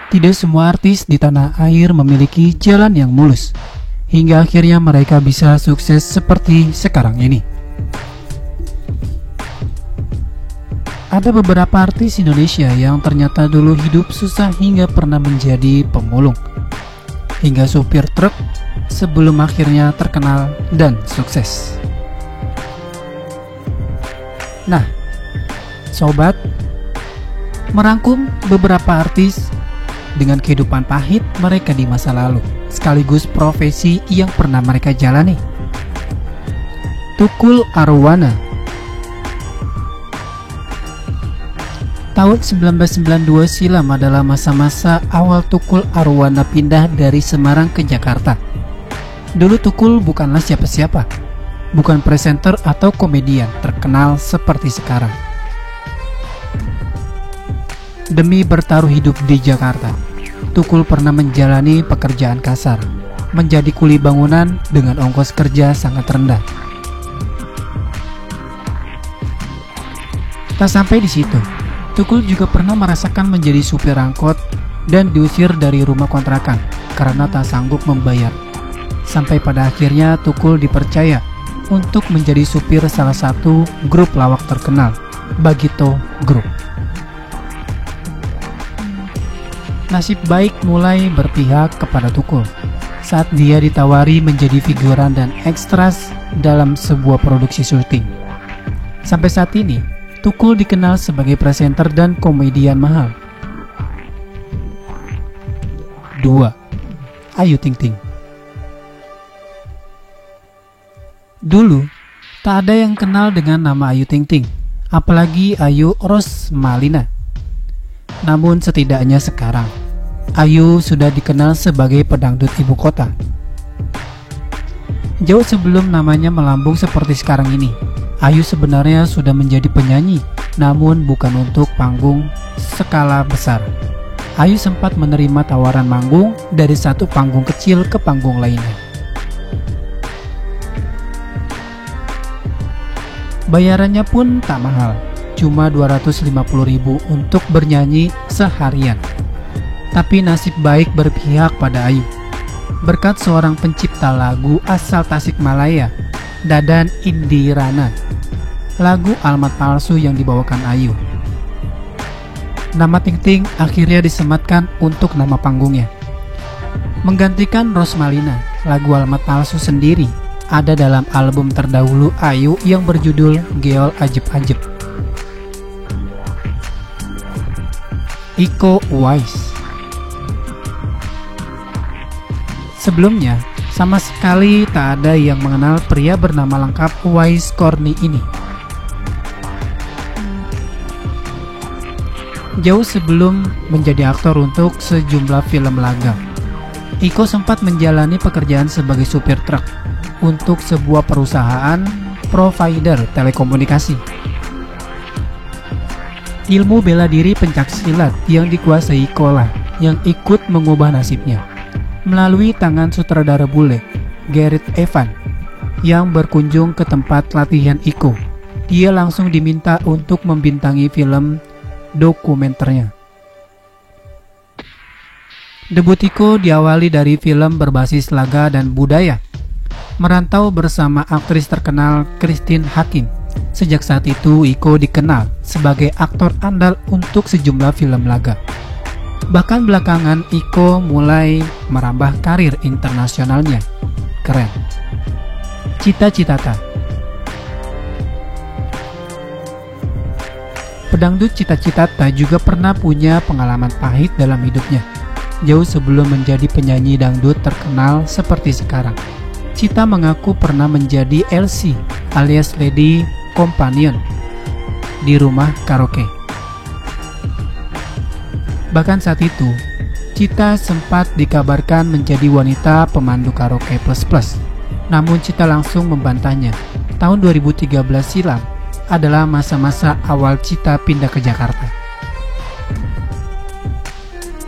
Tidak semua artis di tanah air memiliki jalan yang mulus, hingga akhirnya mereka bisa sukses seperti sekarang ini. Ada beberapa artis Indonesia yang ternyata dulu hidup susah hingga pernah menjadi pemulung, hingga supir truk, sebelum akhirnya terkenal dan sukses. Nah, sobat, merangkum beberapa artis dengan kehidupan pahit mereka di masa lalu, sekaligus profesi yang pernah mereka jalani. Tukul Arwana. Tahun 1992 silam adalah masa-masa awal Tukul Arwana pindah dari Semarang ke Jakarta. Dulu Tukul bukanlah siapa-siapa, bukan presenter atau komedian terkenal seperti sekarang. Demi bertaruh hidup di Jakarta, Tukul pernah menjalani pekerjaan kasar, menjadi kuli bangunan dengan ongkos kerja sangat rendah. Tak sampai di situ, Tukul juga pernah merasakan menjadi supir angkot dan diusir dari rumah kontrakan karena tak sanggup membayar. Sampai pada akhirnya Tukul dipercaya untuk menjadi supir salah satu grup lawak terkenal, Bagito Group. Nasib baik mulai berpihak kepada Tukul saat dia ditawari menjadi figuran dan ekstras dalam sebuah produksi syuting. Sampai saat ini, Tukul dikenal sebagai presenter dan komedian mahal. 2. Ayu Ting Ting. Dulu, tak ada yang kenal dengan nama Ayu Ting Ting, apalagi Ayu Rosmalina. Namun setidaknya sekarang, Ayu sudah dikenal sebagai pedangdut ibu kota. Jauh sebelum namanya melambung seperti sekarang ini, Ayu sebenarnya sudah menjadi penyanyi, namun bukan untuk panggung skala besar. Ayu sempat menerima tawaran manggung dari satu panggung kecil ke panggung lainnya. Bayarannya pun tak mahal, cuma 250.000 untuk bernyanyi seharian. Tapi nasib baik berpihak pada Ayu. Berkat seorang pencipta lagu asal Tasikmalaya, Dadan Indirana, lagu Alamat Palsu yang dibawakan Ayu. Nama Ting Ting akhirnya disematkan untuk nama panggungnya. Menggantikan Rosmalina, lagu Alamat Palsu sendiri ada dalam album terdahulu Ayu yang berjudul Geol Ajeb-Ajeb. Iko Uwais. Sebelumnya, sama sekali tak ada yang mengenal pria bernama lengkap Uwais Corny ini. Jauh sebelum menjadi aktor untuk sejumlah film laga, Iko sempat menjalani pekerjaan sebagai supir truk untuk sebuah perusahaan provider telekomunikasi. Ilmu bela diri pencaksilat yang dikuasai Iko lah yang ikut mengubah nasibnya. Melalui tangan sutradara bule, Gareth Evan, yang berkunjung ke tempat latihan Iko, dia langsung diminta untuk membintangi film dokumenternya. Debut Iko diawali dari film berbasis laga dan budaya, merantau bersama aktris terkenal Christine Hakim. Sejak saat itu, Iko dikenal sebagai aktor andal untuk sejumlah film laga. Bahkan belakangan Iko mulai merambah karir internasionalnya. Keren. Cita-Citata. Pedangdut Cita-Citata juga pernah punya pengalaman pahit dalam hidupnya, jauh sebelum menjadi penyanyi dangdut terkenal seperti sekarang. Cita mengaku pernah menjadi LC alias Lady Companion di rumah karaoke. Bahkan saat itu, Cita sempat dikabarkan menjadi wanita pemandu karaoke plus-plus. Namun Cita langsung membantahnya. Tahun 2013 silam adalah masa-masa awal Cita pindah ke Jakarta.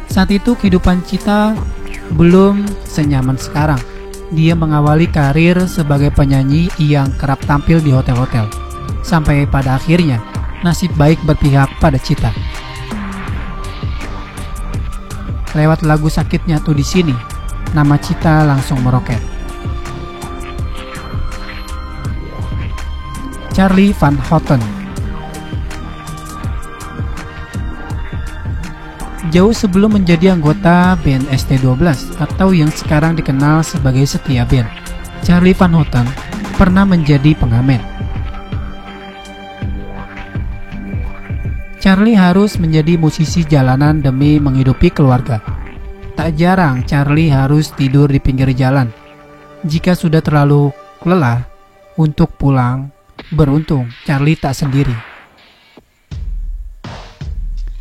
Saat itu kehidupan Cita belum senyaman sekarang. Dia mengawali karir sebagai penyanyi yang kerap tampil di hotel-hotel. Sampai pada akhirnya, nasib baik berpihak pada Cita. Lewat lagu Sakitnya Tuh di Sini, nama Cita langsung meroket. Charlie Van Houten. Jauh sebelum menjadi anggota band ST12 atau yang sekarang dikenal sebagai Setia Band, Charlie Van Houten pernah menjadi pengamen. Charlie harus menjadi musisi jalanan demi menghidupi keluarga. Tak jarang Charlie harus tidur di pinggir jalan. Jika sudah terlalu lelah untuk pulang, beruntung Charlie tak sendiri.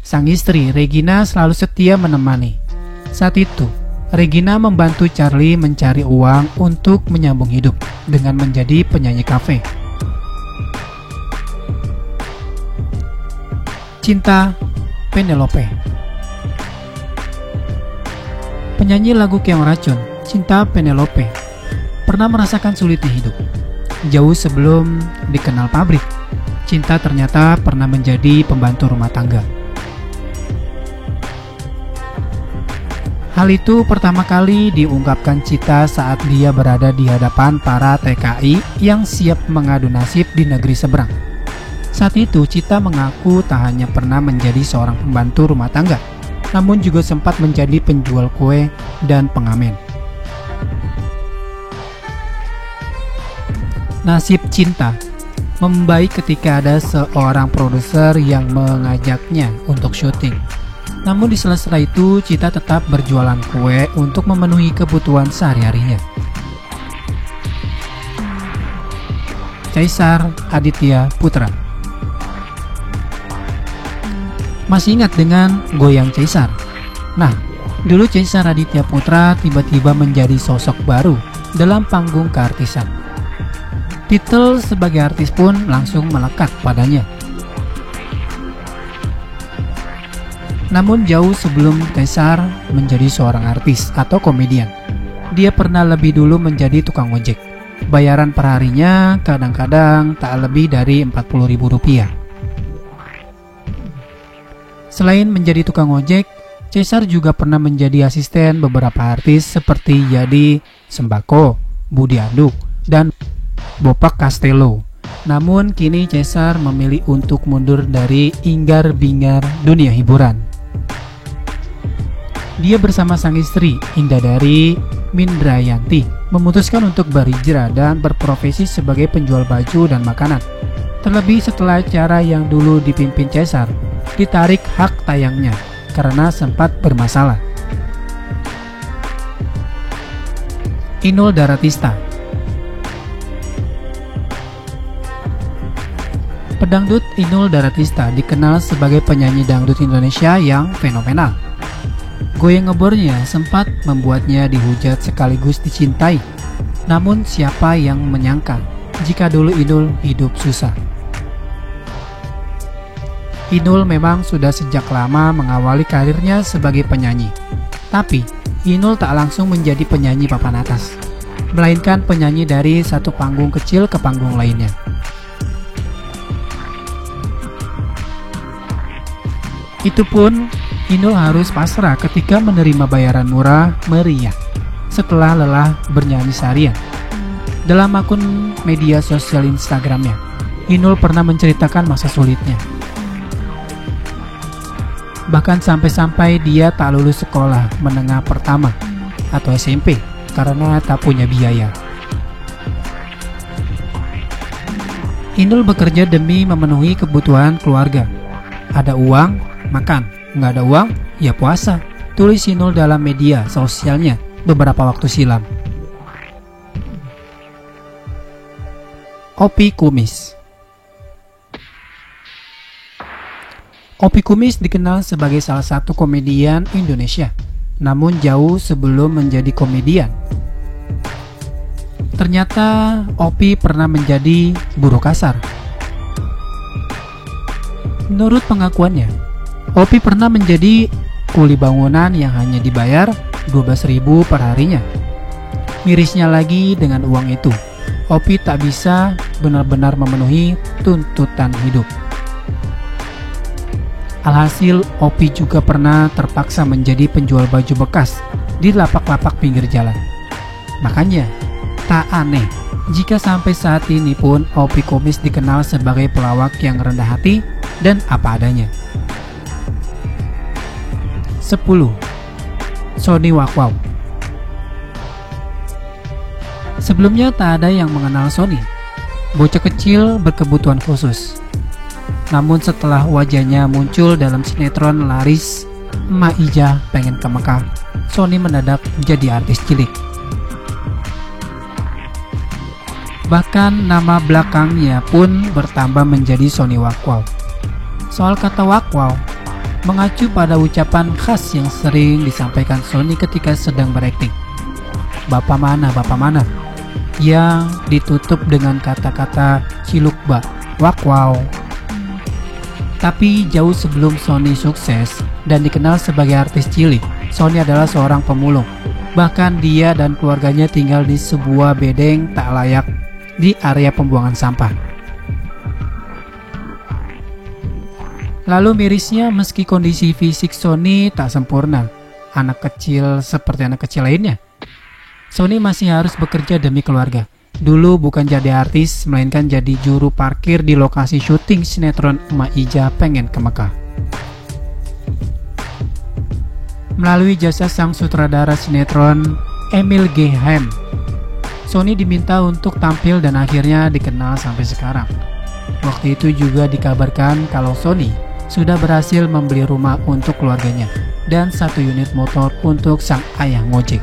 Sang istri Regina selalu setia menemani. Saat itu, Regina membantu Charlie mencari uang untuk menyambung hidup dengan menjadi penyanyi kafe. Cinta Penelope. Penyanyi lagu Keong Racun, Cinta Penelope, pernah merasakan sulitnya hidup. Jauh sebelum dikenal pabrik, Cinta ternyata pernah menjadi pembantu rumah tangga. Hal itu pertama kali diungkapkan Cita saat dia berada di hadapan para TKI yang siap mengadu nasib di negeri seberang. Saat itu Cita mengaku tak hanya pernah menjadi seorang pembantu rumah tangga, namun juga sempat menjadi penjual kue dan pengamen. Nasib Cinta membaik ketika ada seorang produser yang mengajaknya untuk syuting. Namun di sela-sela itu Cita tetap berjualan kue untuk memenuhi kebutuhan sehari-harinya. Caesar Aditya Putra. Masih ingat dengan goyang Caesar? Nah, dulu Caesar Aditya Putra tiba-tiba menjadi sosok baru dalam panggung keartisan. Titel sebagai artis pun langsung melekat padanya. Namun jauh sebelum Caesar menjadi seorang artis atau komedian, dia pernah lebih dulu menjadi tukang ojek. Bayaran per harinya kadang-kadang tak lebih dari Rp40.000. Selain menjadi tukang ojek, Caesar juga pernah menjadi asisten beberapa artis seperti Yadi Sembako, Budi Anduk, dan Bopak Castello. Namun kini Caesar memilih untuk mundur dari inggar-bingar dunia hiburan. Dia bersama sang istri, Indadari Mindrayanti, memutuskan untuk berhijrah dan berprofesi sebagai penjual baju dan makanan. Terlebih setelah acara yang dulu dipimpin Caesar ditarik hak tayangnya karena sempat bermasalah. Inul Daratista. Pedangdut Inul Daratista dikenal sebagai penyanyi dangdut Indonesia yang fenomenal. Goyang ngebornya sempat membuatnya dihujat sekaligus dicintai. Namun siapa yang menyangka jika dulu Inul hidup susah. Inul memang sudah sejak lama mengawali karirnya sebagai penyanyi. Tapi Inul tak langsung menjadi penyanyi papan atas, melainkan penyanyi dari satu panggung kecil ke panggung lainnya. Itu pun Inul harus pasrah ketika menerima bayaran murah meriah setelah lelah bernyanyi seharian. Dalam akun media sosial Instagramnya, Inul pernah menceritakan masa sulitnya. Bahkan sampai-sampai dia tak lulus sekolah menengah pertama atau SMP karena tak punya biaya. Inul bekerja demi memenuhi kebutuhan keluarga. Ada uang, makan. Nggak ada uang, ya puasa, tulis Inul dalam media sosialnya beberapa waktu silam. Opi Kumis. Opi Kumis dikenal sebagai salah satu komedian Indonesia, namun jauh sebelum menjadi komedian. Ternyata Opi pernah menjadi buruh kasar. Menurut pengakuannya, Opi pernah menjadi kuli bangunan yang hanya dibayar 12.000 per harinya. Mirisnya lagi dengan uang itu, Opi tak bisa benar-benar memenuhi tuntutan hidup. Alhasil, Opi juga pernah terpaksa menjadi penjual baju bekas di lapak-lapak pinggir jalan. Makanya, tak aneh jika sampai saat ini pun Opi Kumis dikenal sebagai pelawak yang rendah hati dan apa adanya. 10. Sony Wakwaw. Sebelumnya tak ada yang mengenal Sony, bocah kecil berkebutuhan khusus. Namun setelah wajahnya muncul dalam sinetron laris Emak Ija Pengen ke Mekah, Sony mendadak menjadi artis cilik. Bahkan nama belakangnya pun bertambah menjadi Sony Wakwaw. Soal kata Wakwaw mengacu pada ucapan khas yang sering disampaikan Sony ketika sedang berakting. Bapak mana, yang ditutup dengan kata-kata cilukba, Wakwaw. Tapi jauh sebelum Sony sukses dan dikenal sebagai artis cilik, Sony adalah seorang pemulung. Bahkan dia dan keluarganya tinggal di sebuah bedeng tak layak di area pembuangan sampah. Lalu mirisnya, meski kondisi fisik Sony tak sempurna, anak kecil seperti anak kecil lainnya, Sony masih harus bekerja demi keluarga. Dulu bukan jadi artis, melainkan jadi juru parkir di lokasi syuting sinetron Emak Ija Pengen ke Mekah. Melalui jasa sang sutradara sinetron Emil G. Hem, Sony diminta untuk tampil dan akhirnya dikenal sampai sekarang. Waktu itu juga dikabarkan kalau Sony sudah berhasil membeli rumah untuk keluarganya dan 1 unit motor untuk sang ayah ngojek.